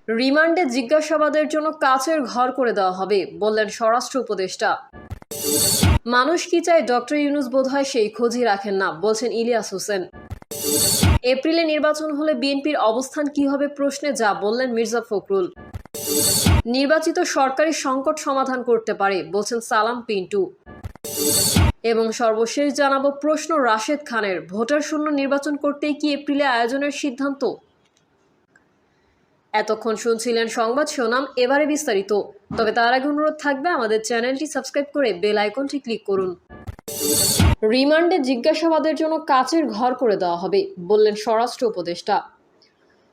রিমান্ডে জিজ্ঞাসাবাদের জন্য কাচের ঘর করে দেওয়া হবে, বললেন স্বরাষ্ট্র উপদেষ্টা। মানুষ কি চায় ডক্টর ইউনূস বোধহয় সেই খোঁজই রাখেন না, বলছেন ইলিয়াস হোসেন। এপ্রিলে নির্বাচন হলে বিএনপির অবস্থান কি হবে প্রশ্নে যা বললেন মির্জা ফখরুল। নির্বাচিত সরকারি সংকট সমাধান করতে পারে, বলছেন সালাম পিন্টু। এবং সর্বশেষ জানাবো প্রশ্ন রাশেদ খানের, ভোটার শূন্য নির্বাচন করতেই কি এপ্রিলে আয়োজনের সিদ্ধান্ত? এতক্ষণ শুনছিলেন সংবাদ শিরোনাম, এবারে বিস্তারিত। তবে তার আগে অনুরোধ থাকবে আমাদের চ্যানেলটি সাবস্ক্রাইব করে বেল আইকনটি ক্লিক করুন। রিমান্ডে জিজ্ঞাসাবাদের জন্য কাচের ঘর করে দেওয়া হবে, বললেন স্বরাষ্ট্র উপদেষ্টা।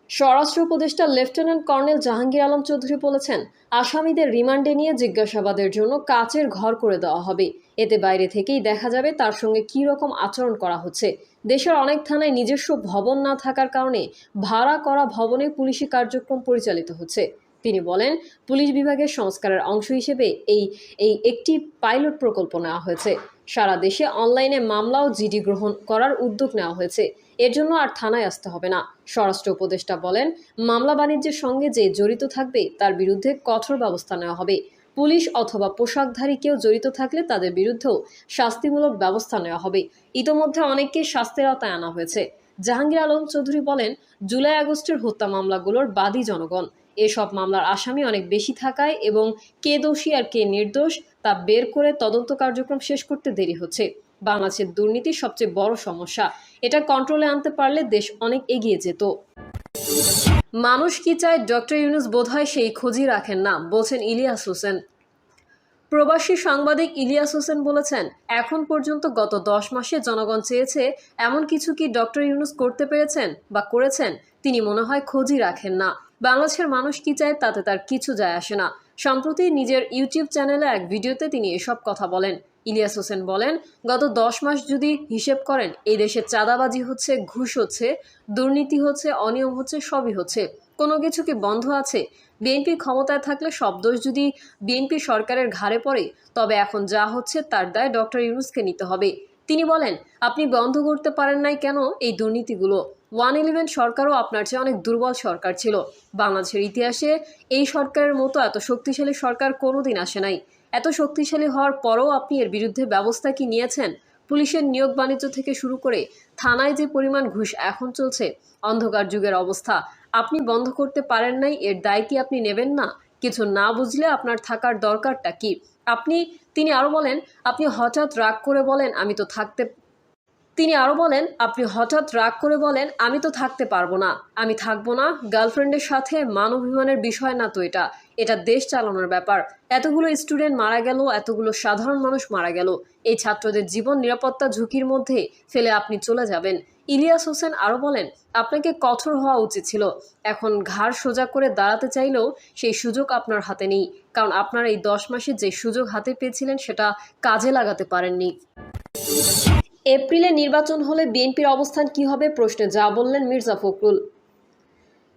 স্বরাষ্ট্র উপদেষ্টা লেফটেন্যান্ট কর্নেল জাহাঙ্গীর আলম চৌধুরী বলেছেন, আসামিদের রিমান্ডে নিয়ে জিজ্ঞাসাবাদের জন্য কাচের ঘর করে দেওয়া হবে। এতে বাইরে থেকেই দেখা যাবে তার সঙ্গে কী রকম আচরণ করা হচ্ছে। দেশের অনেক থানায় নিজস্ব ভবন না থাকার কারণে ভাড়া করা ভবনে পুলিশি কার্যক্রম পরিচালিত হচ্ছে। তিনি বলেন, পুলিশ বিভাগের সংস্কারের অংশ হিসেবে এই একটি পাইলট প্রকল্প নেওয়া হয়েছে। সারা দেশে অনলাইনে মামলা ও জিডি গ্রহণ করার উদ্যোগ নেওয়া হয়েছে। এর জন্য আর থানায় আসতে হবে না। স্বরাষ্ট্র উপদেষ্টা বলেন, মামলা বাণিজ্যের সঙ্গে যে জড়িত থাকবে তার বিরুদ্ধে কঠোর ব্যবস্থা নেওয়া হবে। পুলিশ অথবা পোশাকধারী কেউ জড়িত থাকলে তাদের বিরুদ্ধেও শাস্তিমূলক ব্যবস্থা নেওয়া হবে। ইতোমধ্যে অনেককে শাস্তির আওতায় আনা হয়েছে। জাহাঙ্গীর আলম চৌধুরী বলেন, জুলাই আগস্টের হত্যা মামলাগুলোর বাদী জনগণ। এসব মামলার আসামি অনেক বেশি থাকায় এবং কে দোষী আর কে নির্দোষ তা বের করে তদন্ত কার্যক্রম শেষ করতে দেরি হচ্ছে। বাংলাদেশের দুর্নীতি সবচেয়ে বড় সমস্যা। এটা কন্ট্রোলে আনতে পারলে দেশ অনেক এগিয়ে যেত। মানুষ কি চায় ডক্টর ইউনূস বোধহয় সেই খোঁজই রাখেন না, বলছেন ইলিয়াস হোসেন। প্রবাসী সাংবাদিক ইলিয়াস হোসেন বলেছেন, এখন পর্যন্ত গত 10 মাসে জনগণ চেয়েছে এমন কিছু কি ডক্টর ইউনূস করতে পেরেছেন বা করেছেন? তিনি মনে হয় খোঁজই রাখেন না। বাংলাদেশের মানুষ কি চায় তাতে তার কিছু যায় আসে না। সম্প্রতি নিজের ইউটিউব চ্যানেলে এক ভিডিওতে তিনি এসব কথা বলেন। ইলিয়াস হোসেন বলেন, গত 10 মাস যদি হিসেব করেন, এই দেশে চাঁদাবাজি হচ্ছে, ঘুষ হচ্ছে, দুর্নীতি হচ্ছে, অনিয়ম হচ্ছে, সবই হচ্ছে। কোনো কিছু কি বন্ধ আছে? বিএনপি ক্ষমতায় থাকলে সব দোষ যদি বিএনপি সরকারের ঘাড়ে পড়ে, তবে এখন যা হচ্ছে তার দায় ডক্টর ইউনূসকে নিতে হবে। তিনি বলেন, আপনি বন্ধ করতে পারেন নাই কেন এই দুর্নীতিগুলো? 111 সরকারও আপনার চেয়ে অনেক দুর্বল সরকার ছিল। বাংলাদেশের ইতিহাসে এই সরকারের মতো এত শক্তিশালী সরকার কোনোদিন আসে নাই। এত শক্তিশালী হওয়ার পরও আপনি এর বিরুদ্ধে ব্যবস্থা কি নিয়েছেন? পুলিশের নিয়োগ বাণিজ্য থেকে শুরু করে থানায় যে পরিমাণ ঘুষ এখন চলছে, অন্ধকার যুগের অবস্থা, আপনি বন্ধ করতে পারেন নাই, এর দায় কি আপনি নেবেন না? কিছু না বুঝলে আপনার থাকার দরকারটা কি? তিনি আরও বলেন, আপনি হঠাৎ রাগ করে বলেন আমি তো থাকতে পারবো না, আমি থাকবো না। গার্লফ্রেন্ডের সাথে মানবাভিমানের বিষয় না তো এটা দেশ চালানোর ব্যাপার। এতগুলো স্টুডেন্ট মারা গেল, এতগুলো সাধারণ মানুষ মারা গেল। এই ছাত্রদের জীবন নিরাপত্তা ঝুঁকির মধ্যে ফেলে আপনি চলে যাবেন? ইলিয়াস হোসেন আরও বলেন, আপনাকে কঠোর হওয়া উচিত ছিল। এখন ঘাড় সোজা করে দাঁড়াতে চাইলেও সেই সুযোগ আপনার হাতে নেই, কারণ আপনার এই 10 মাসে যে সুযোগ হাতে পেয়েছিলেন সেটা কাজে লাগাতে পারেননি। এপ্রিলে নির্বাচন হলে বিএনপির অবস্থান কি হবে প্রশ্নে যা বললেন মির্জা ফখরুল।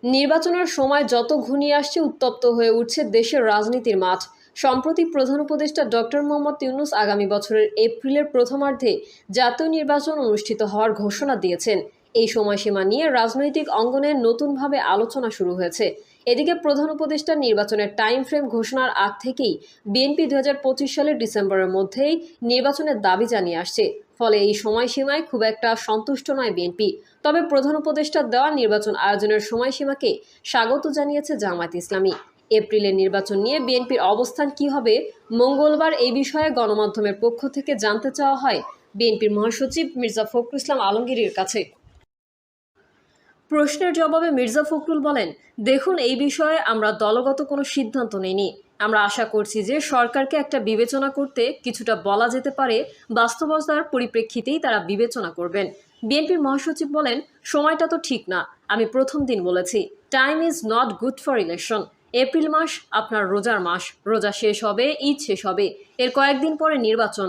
নির্বাচনের সময় যত ঘনিয়ে আসছে উত্তপ্ত হয়ে উঠছে দেশের রাজনীতির মাঠ। সম্প্রতি প্রধান উপদেষ্টা ডক্টর মোহাম্মদ ইউনূস আগামী বছরের এপ্রিলের প্রথমার্ধে জাতীয় নির্বাচন অনুষ্ঠিত হওয়ার ঘোষণা দিয়েছেন। এই সময়সীমা নিয়ে রাজনৈতিক অঙ্গনে নতুনভাবে আলোচনা শুরু হয়েছে। এদিকে প্রধান উপদেষ্টা নির্বাচনের টাইম ফ্রেম ঘোষণার আগ থেকেই বিএনপি 2025 সালের ডিসেম্বরের মধ্যেই নির্বাচনের দাবি জানিয়ে আসছে। ফলে এই সময়সীমায় খুব একটা সন্তুষ্ট নয় বিএনপি। তবে প্রধান উপদেষ্টার দেওয়া নির্বাচন আয়োজনের সময়সীমাকে স্বাগত জানিয়েছে জামায়াত ইসলামী। এপ্রিলের নির্বাচন নিয়ে বিএনপির অবস্থান কি হবে, মঙ্গলবার এই বিষয়ে গণমাধ্যমের পক্ষ থেকে জানতে চাওয়া হয় বিএনপির মহাসচিব মির্জা ফখরুল ইসলাম আলমগীরের কাছে। প্রশ্নের জবাবে মির্জা ফখরুল বলেন, দেখুন, এই বিষয়ে আমরা দলগত কোনো সিদ্ধান্ত নেইনি। আমরা আশা করছি যে সরকারকে একটা বিবেচনা করতে কিছুটা বলা যেতে পারে, বাস্তবতার পরিপ্রেক্ষিতেই তারা বিবেচনা করবেন। বিএনপির মহাসচিব বলেন, সময়টা তো ঠিক না। আমি প্রথম দিন বলেছি, time is not good for election. April মাস আপনার রোজার মাস, রোজা শেষ হবে, ঈদ শেষ হবে, এর কয়েকদিন পরে নির্বাচন।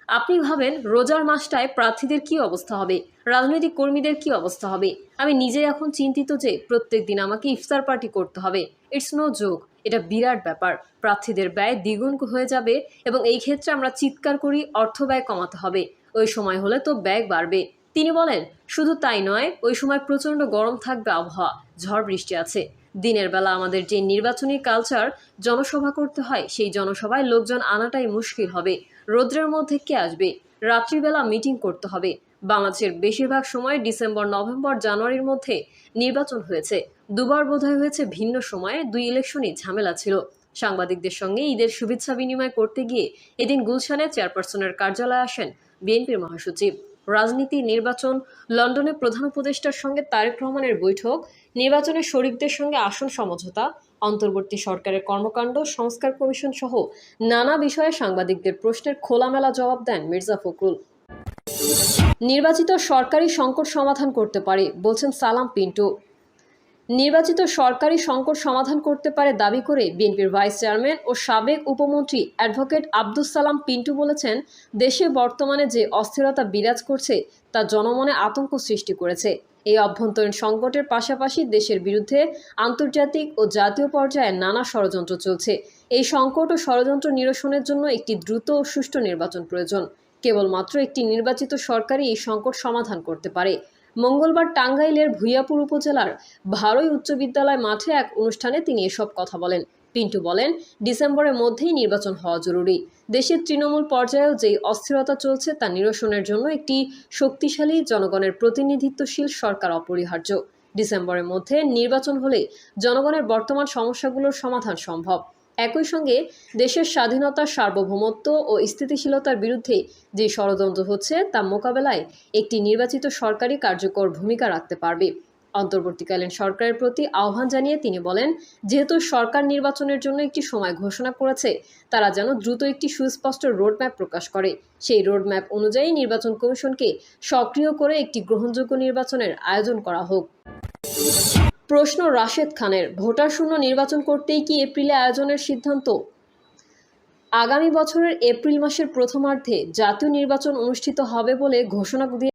আপনি ভাবেন রোজার মাসটায় প্রার্থীদের কি অবস্থা হবে, রাজনৈতিক কর্মীদের কি অবস্থা হবে? আমি নিজে এখন চিন্তিত যে প্রত্যেক দিন আমাকে ইফতার পার্টি করতে হবে। ইটস নো জোক, এটা বিরাট ব্যাপার। প্রার্থীদের ব্যয় দ্বিগুণ হয়ে যাবে এবং এই ক্ষেত্রে আমরা চিৎকার করি অর্থ ব্যয় কমাতে হবে। ওই সময় হলে তো ব্যয় বাড়বে। তিনি বলেন, শুধু তাই নয়, ওই সময় প্রচণ্ড গরম থাকবে আবহাওয়া। ঝড় বৃষ্টি আছে। দিনের বেলা আমাদের যে নির্বাচনী কালচার জনসভা করতে হয়, সেই জনসভায় লোকজন আনাটাই মুশকিল হবে। রৌদ্রের মধ্যে কে আসবে? রাত্রিবেলা মিটিং করতে হবে। বাংলাদেশের বেশিরভাগ সময় ডিসেম্বর, নভেম্বর, জানুয়ারির মধ্যে নির্বাচন হয়েছে। দুবার বোধহয় হয়েছে ভিন্ন সময়ে, 2 ইলেকশনই ঝামেলা ছিল। সাংবাদিকদের সঙ্গে ঈদের শুভেচ্ছা বিনিময় করতে গিয়ে এদিন গুলশানে চেয়ারপারসনের কার্যালয়ে আসেন বিএনপির মহাসচিব। রাজনীতি, নির্বাচন, লন্ডনে প্রধান উপদেষ্টার সঙ্গে তারেক রহমানের বৈঠক, নির্বাচনের শরিকদের সঙ্গে আসন সমঝোতা, অন্তর্বর্তী সরকারের কর্মকাণ্ড, সংস্কার কমিশন সহ নানা বিষয়ে সাংবাদিকদের প্রশ্নের খোলামেলা জবাব দেন মির্জা ফখরুল। নির্বাচিত সরকারি সংকট সমাধান করতে পারে বলছেন সালাম পিন্টু। নির্বাচিত সরকারি সংকট সমাধান করতে পারে দাবি করে বিএনপির ভাইস চেয়ারম্যান ও সাবেক উপমন্ত্রী অ্যাডভোকেট আব্দুস সালাম পিন্টু বলেছেন, দেশে বর্তমানে যে অস্থিরতা বিরাজ করছে তা জনমনে আতঙ্ক সৃষ্টি করেছে। এই অভ্যন্তরীণ সংকটের পাশাপাশি দেশের বিরুদ্ধে আন্তর্জাতিক ও জাতীয় পর্যায়ে নানা ষড়যন্ত্র চলছে। এই সংকট ও ষড়যন্ত্র নিরসনের জন্য একটি দ্রুত ও সুষ্ঠু নির্বাচন প্রয়োজন। কেবলমাত্র একটি নির্বাচিত সরকারই এই সংকট সমাধান করতে পারে। মঙ্গলবার টাঙ্গাইলের ভূঁইয়াপুর উপজেলার ভারই উচ্চ বিদ্যালয় মাঠে এক অনুষ্ঠানে তিনি এসব কথা বলেন। পিন্টু বলেন, ডিসেম্বরের মধ্যেই নির্বাচন হওয়া জরুরি। দেশের তৃণমূল পর্যায়েও যেই অস্থিরতা চলছে তা নিরসনের জন্য একটি শক্তিশালী, জনগণের প্রতিনিধিত্বশীল সরকার অপরিহার্য। ডিসেম্বরের মধ্যে নির্বাচন হলে জনগণের বর্তমান সমস্যাগুলোর সমাধান সম্ভব। একই সঙ্গে দেশের স্বাধীনতা, সার্বভৌমত্ব ও স্থিতিশীলতার বিরুদ্ধে যে ষড়যন্ত্র হচ্ছে তা মোকাবেলায় একটি নির্বাচিত সরকারই কার্যকর ভূমিকা রাখতে পারবে। অন্তর্বর্তীকালীন সরকারের প্রতি আহ্বান জানিয়ে তিনি বলেন, যেহেতু সরকার নির্বাচনের জন্য একটি সময় ঘোষণা করেছে, তারা যেন দ্রুত একটি সুস্পষ্ট রোডম্যাপ প্রকাশ করে। সেই রোডম্যাপ অনুযায়ী নির্বাচন কমিশনকে সক্রিয় করে একটি গ্রহণযোগ্য নির্বাচনের আয়োজন করা হোক। প্রশ্ন রাশেদ খানের, ভোটার শূন্য নির্বাচন করতেই কি এপ্রিলে আয়োজনের সিদ্ধান্ত? আগামী বছরের এপ্রিল মাসের প্রথমার্ধে জাতীয় নির্বাচন অনুষ্ঠিত হবে বলে ঘোষণা দিয়ে